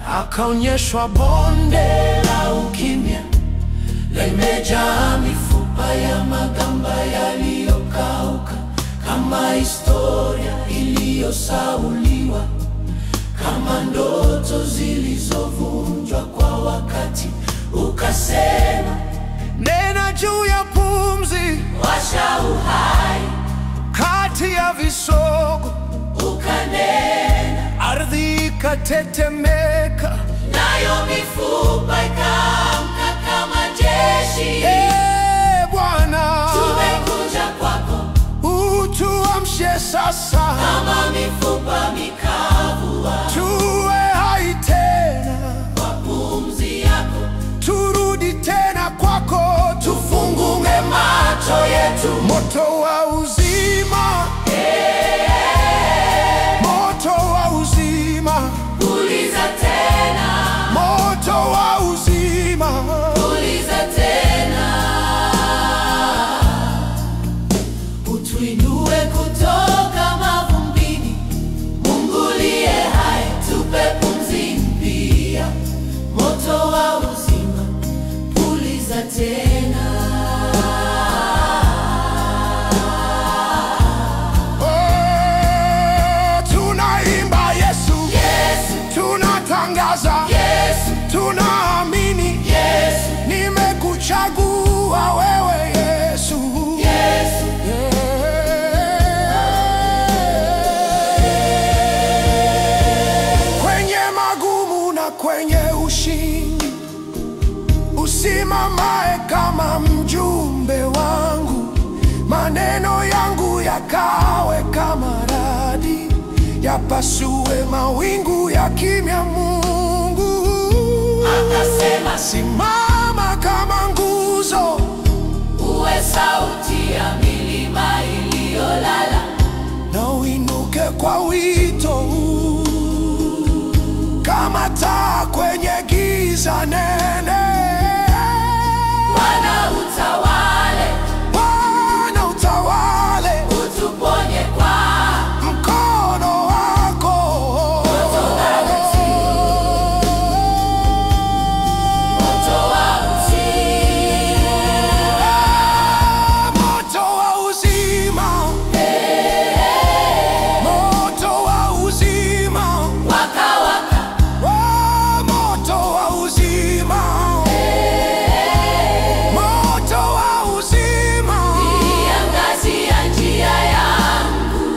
Akaonyeshwa bonde la ukimya, limejaa mifupa ya magamba yaliyokauka, kama historia iliyosahauliwa, kama ndoto zilizovunjwa kwa wakati. Ukasema, nena juu ya pumzi, washa uhai kati ya visogo. Ukanena, ardhi ikatetemeka, nayo mifupa ikaamka kama jeshi. Bwana, tumekuja kwako, utuamshe sasa, kama mifupa mikavu, tuwe hai tena kwa pumzi yako. Turudi tena kwako, tufungue macho yetu. Moto wa uzima, moto wa uzima, puliza tena. Moto wa uzima, puliza tena. Utuinue kutoka mavumbini, Mungu aliye hai, tupe pumzi mpya. Moto wa uzima, puliza tena. Tunaimba Yesu, tunatangaza Yesu, tunaamini Yesu, nimekuchagua wewe Yesu. Kwenye magumu na kwenye ushindi, usimamae kama mjumbe wangu. Maneno yangu yakawe kama radi, yapasue mawingu ya kimya. Mungu akasema, simama kama nguzo, uwe sauti ya milima iliyolala, na uinuke kwa wito huu, kama taa kwenye giza nene. Bwana utawale, Bwana utawale, utuponye kwa mkono wako. Moto wa uzima, moto wa uzima, waka waka. Moto wa uzima, moto wa uzima, iangazia njia yangu.